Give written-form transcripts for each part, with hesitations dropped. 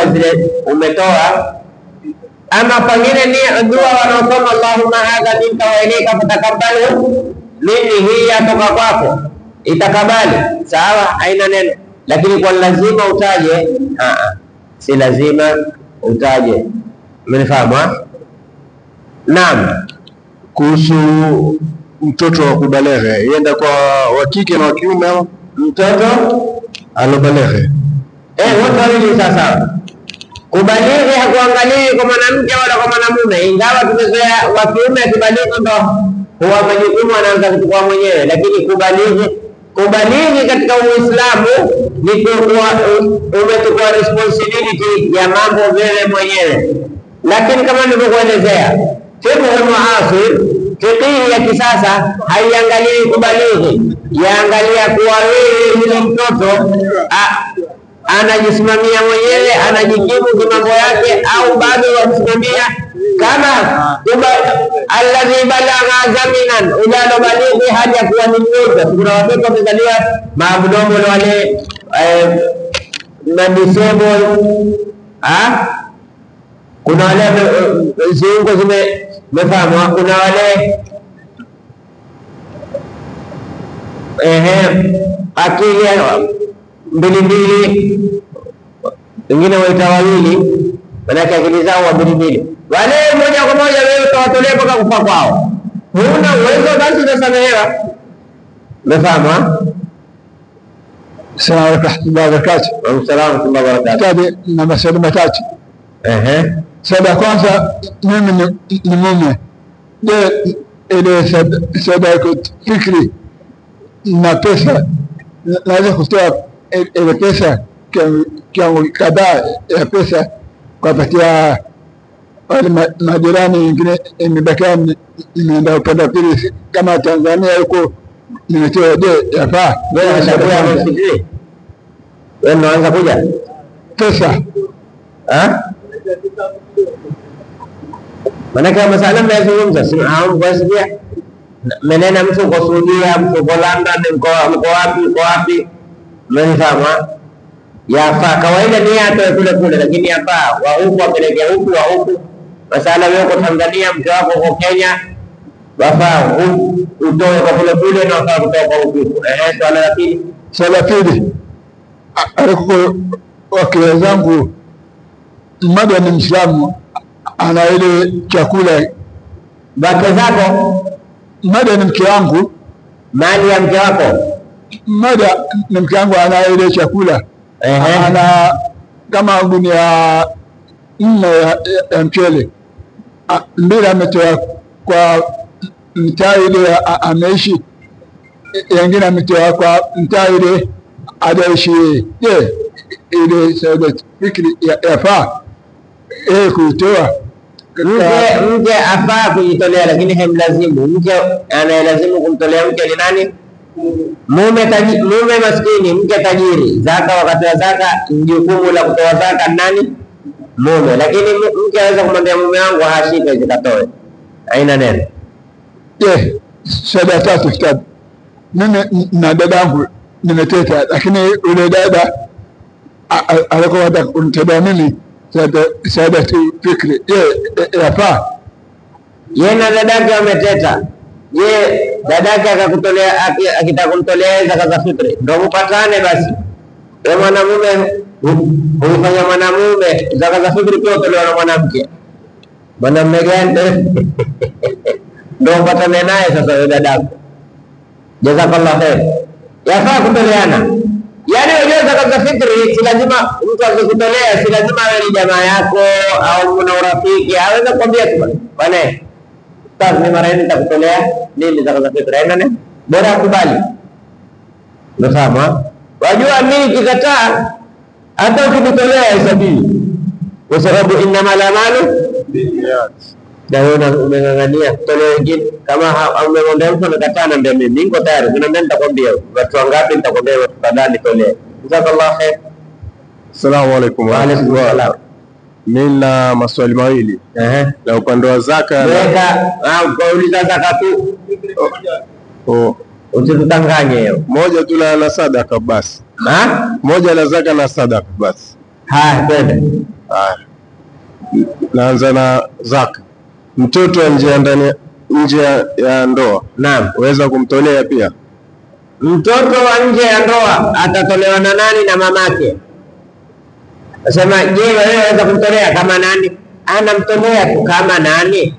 zile umetoa. Ama pengine ni dua wanaosoma Allahumma hadha minka wa ilayka fatakabbalu minni, hii yatoka kwako itakabali, sawa, haina neno. Lakini kwa lazima utaje, si lazima utaje. Mnifahamu? Naam. Kuhusu mtoto wa kubaleghe, yenda kwa wa kike na wa kiume au mtoto alobaleghe? Wote wawili sasa. Kubalighi hakuangalii kwa mwanamke wala kwa mwanamume, ingawa tumezoea wa kiume akibalighi ndo huwa majukumu anaanza kuchukua mwenyewe, lakini kubalighi katika Uislamu ni umechukua responsibility ya mambo wewe mwenyewe. Lakini kama nilivyokuelezea, fiqh muasir, fiqh ya kisasa haiangalii kubalighi, yaangalia kuwa wewe yule mtoto anajisimamia mwenyewe, anajikimu kimambo yake, au bado wakusimamia kama alladhi balagha zaminan, ujalo balighi hadi kuwa ni mmoja. Kuna watoto wamezaliwa maabdomo wale disable, kuna wale ziungo zimefahamu, kuna wale akili mbili, wengine waita wawili, manake akili zao wa mbili. Wale moja kwa moja wewe utawatolea mpaka kufa kwao, huna uwezo, basi utasamehewa. Umefahamu? Salamu alaykum wa barakatuh. Wa alaykum salaam wa barakatuh. Na maswali matatu. Swali la kwanza, mimi ni mume. Je, ile sadaka fikri na pesa naweza kutoa ile pesa kiwango kadhaa ya pesa kuwapatia wale majirani wengine, imebakia nimeenda upande wa pili kama Tanzania huko nimetoa? Je, yafaa? Wewe unaanza kuja pesa manake masala mmezungumza, si pia menena mtu kwa Saudia, mtu kwa London, mko wapi, mnafahamu? Yafaa kawaida ni atoe kule, lakini yafaa wa huku apeleke huku, wa huku. Masala wewe kwa Tanzania, mke wako kwa Kenya, wafaa utoe kwa kule na wafaa kutoa kwa huku. Swala la pili, alikuwa wakili zangu mmoja ni Muislamu, ana ile chakula bake zako. Mmoja ni mke wangu. Mali ya mke wako? Mmoja ni mke wangu, ana ile chakula, ana kama gunia 4 ya mchele, 2 ametoa kwa mtaa ile ameishi, yengine ametoa kwa mtaa ile adaishi. Je, ile sadaka fikri yafaa kuitoa? Mke afaa kujitolea, lakini hemlazimu. Mke anayelazimu kumtolea mke ni nani? Mume maskini, mke tajiri. Zaka, wakati wa zaka, jukumu la kutoa zaka nani? Mume. Lakini mke aweza kumwambia mume wangu hashike zikatoe, haina neno. Je, swali la tatu, kitabu mimi na dada yangu nimeteta, lakini ule dada alikuwa anataka kunitolea mimi sadaka fikri. Je, yafaa? Yeye na dadake wameteta. Je, dadake akakutolea, akitaka kumtolea zaka za fitri, ndio mpatane basi. Wewe mwanamume huifanya mwanamume zaka za fitri pia utolewa na mwanamke. Mwanamume gani? Ndio mpatane naye sasa wewe dadako. Jazakallahu khair. Yafaa kutoleana. Yaani unajua zaka za fitri si lazima mtu akikutolea, si lazima awe ni jamaa yako au kuna urafiki, aweza kukwambia tu bwana, sasa ni mara hii nitakutolea nini zaka za fitri, haina nini, bora akubali. Unafahamu? Wajua mimi kikataa hata ukitolea hesabii, kwa sababu innamal a'malu binniyat. Daona umeng'ang'ania kutolea wengine, kama umemwambia mtu amekataa, na ndio mimi niko tayari, kuna nitakwambia watu wangapi, nitakwambia watu kadhaa nitolee. Jazakallahu khair. Assalamu alaykum. Wa alaykum salaam. Mimi na maswali mawili. Na upande wa zaka kauliza zaka tu. Usitudanganye hiyo. Moja tu la sadaka basi. Moja la zaka na sadaka basi. Haya, twende. Haya, naanza na zaka. Mtoto wa nje ya ndoa, Naam, waweza kumtolea pia? mtoto wa nje ya ndoa atatolewa na nani? Na mamake. Nasema, je, wewe waweza kumtolea kama nani? Anamtolea tu kama nani?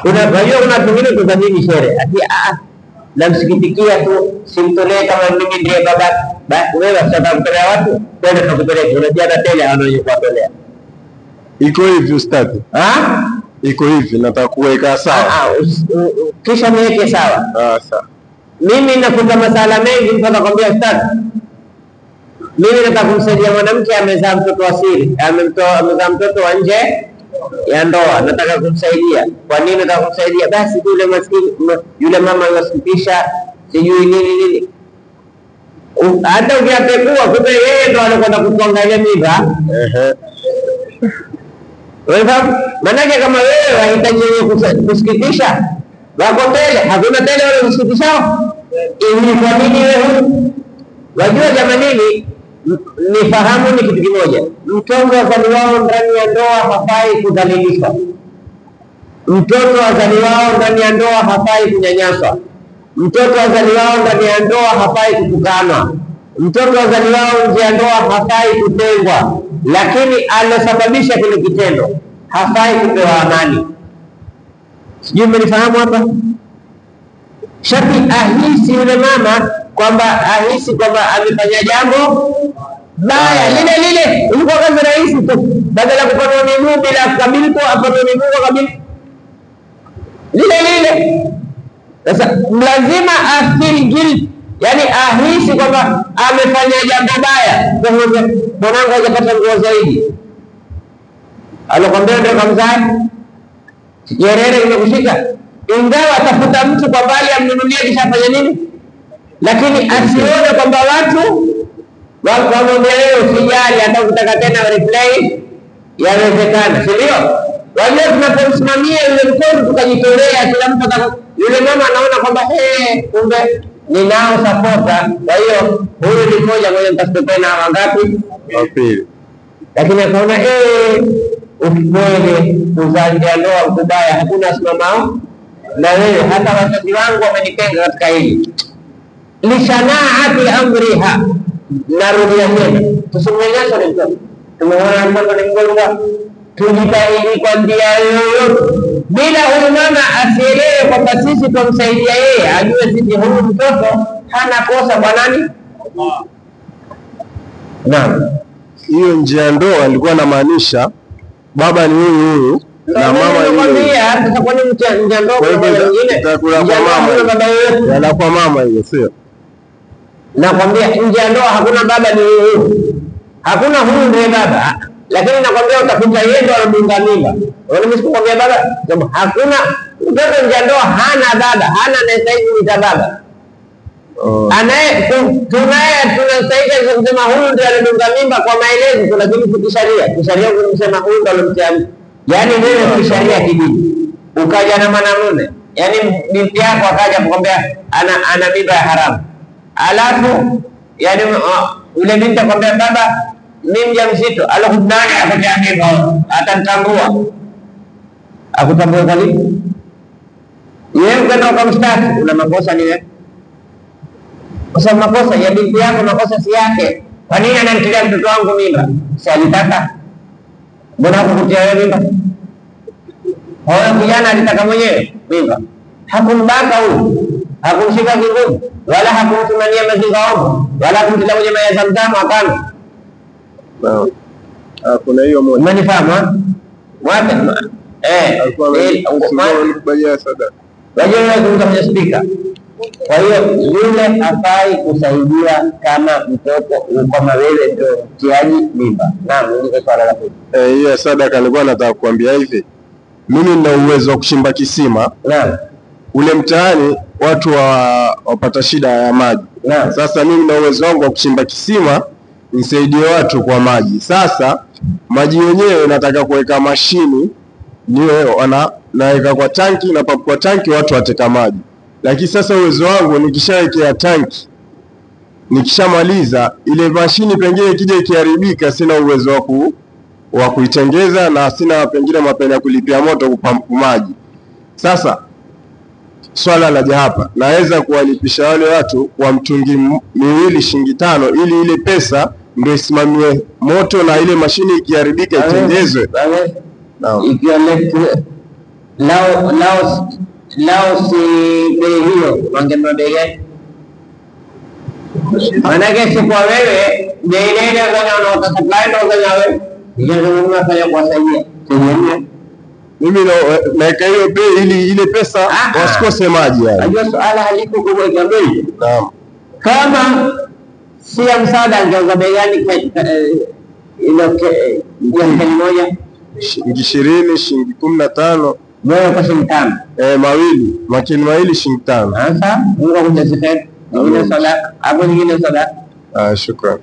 Unajua kuna pengine tukadini shere ati namsikitikia tu, simtolee kama mimi ndiye baba. Basi wewe utatolea watu, twende tukupeleke. Unajua na tele wanayokuwatolea Iko hivi ustadi, iko hivi, nataka kuweka sawa. Kisha niweke sawa. Sawa. Mimi nakuta masala mengi, mtu anakwambia ustadi, mimi nataka kumsaidia mwanamke amezaa mtoto wa siri, amezaa mtoto wa nje ya ndoa, nataka kumsaidia. Kwa nini nataka kumsaidia? Basi yule maskini, yule mama anasikitisha, sijui nini. Hata ukiapekua kumbe yeye ndo anakwenda kutonga ile mimba. Manake kama wewe wahitaji kusikitisha, wako tele, hakuna tele wale kusikitishao. Ili kwa nini wewe? Wajua jamanini, nifahamu ni kitu kimoja. Mtoto azaliwao ndani ya ndoa hafai kudhalilishwa. Mtoto azaliwao ndani ya ndoa hafai kunyanyaswa. Mtoto azaliwao ndani ya ndoa hafai kutukanwa. Mtoto azaliwao nje ya ndoa hafai kutengwa, lakini alosababisha kile kitendo hafai kupewa amani. Sijui mmenifahamu hapa? Shati ahisi yule mama kwamba amefanya jambo baya lile ilikuwa kazi rahisi tu, badala kupatwa miguu bila kukabili tu apatwe miguu kwa kabili lile. Sasa lazima afeel guilt, yani ahisi kwamba amefanya jambo baya. Mwanangu hajapata nguo zaidi, alokwambia ndio kamzaa Nyerere imekushika, ingawa atafuta mtu kwa mbali amnunulie kisha afanya nini, lakini asione kwamba watu wakamwongelea. Usijali, hata ukitaka tena replay yawezekana, si ndio? Wajua tunapomsimamia yule mtoto tukajitolea, kila mtu yule mama anaona kwamba kumbe ninao sapota, kwa hiyo huyu ni moja nitafute tena wangapi wa pili, lakini akaona ukikweli kuzaa ndoa kubaya, hakuna simamao na wewe. Hata wazazi wangu wamenitenga katika hili, lishanaati amriha. Narudia tena, tusimuonyesha ni mtoto, tumeona mtoto ni mgonjwa, tujitahidi kwa njia yoyote, bila huyu mama asielewe kwamba sisi tumsaidia yeye, ajue sisi huyu mtoto hana kosa kwa nani. Naam, hiyo njia ya ndoa alikuwa anamaanisha baba ni huyu na mama yule. Sasa kwa nini njia ndoa kwa mwingine itakula kwa mama, yanakuwa mama hiyo, sio? Nakwambia njia ndoa hakuna baba ni huyu, hakuna huyu ndiye baba, lakini nakwambia utakuta yeye ndo anadunga mimba. Wewe msikwambia baba, sababu hakuna mtoto njia ndoa hana baba, hana anayestahili kuita baba. Tunastahili kusema huyu ndio alidunga mimba kwa maelezo, lakini kisheria kusema huyu ndio alimtia. Yani wewe kisheria kidini ukaja na mwanamume, yani binti yako akaja kukwambia ana mimba ya haramu, alafu yani yule binti akwambia baba mimi mjamzito, alokudani akaja mimba, atanitambua akutambua kwa nini? Yeye ukaenda ukamshtaki, una makosa ni wewe. Kwa sababu makosa ya binti yako, makosa si yake. Kwa nini anamtilia mtoto wangu mimba? Si alitaka? Mbona hakukutia wewe mimba? Huyo kijana alitaka mwenyewe mimba, hakumbaka huyu, hakumshika kinguvu, wala hakumtumania mazingaomo, wala hakumtilia kwenye maji ya Zamzam. Hapana. Kuna hiyo moja. Umenifahamu? Wapi? Wajua spika. Kwa hiyo yule hafai kusaidia kama mtoto kama wewe ndio mtiaji mimba. Naam, ndio swala la pili. Hiyo sadaka alikuwa anataka kuambia hivi, mimi nina uwezo wa kuchimba kisima. Naam. Ule mtaani watu wapata shida ya maji. Naam. Sasa mimi nina uwezo wangu wa kuchimba kisima nisaidie watu kwa maji. Sasa maji yenyewe nataka kuweka mashini, niwe naweka kwa tanki na kwa tanki watu wateka maji. Lakini sasa uwezo wangu nikishawekea tanki nikishamaliza ile mashini pengine ikija ikiharibika, sina uwezo wa kuitengeza na sina pengine mapeni ya kulipia moto kupampu maji. Sasa swala laja hapa, naweza kuwalipisha wale watu kwa mtungi miwili shilingi 5 ili ile pesa ndio isimamiwe moto na ile mashini ikiharibika itengezwe. Lao si bei hiyo, wangenunua bei gani? Manake si kwa wewe bei ile kwenye unataka ndio wewe inazungumza kaya kuwasaidia. Mimi naweka hiyo bei ili ile pesa wasikose maji yani. Ajua swala haliko kuweka bei. Naam. Kama si ya msaada angeuza bei gani kwa ile moja? Shilingi 20, shilingi 15. Moja kwa shilingi 5. Mawili, makini mawili shilingi 5. Sasa Mungu akujaze nyingine sadaka, hapo nyingine sadaka. Shukrani.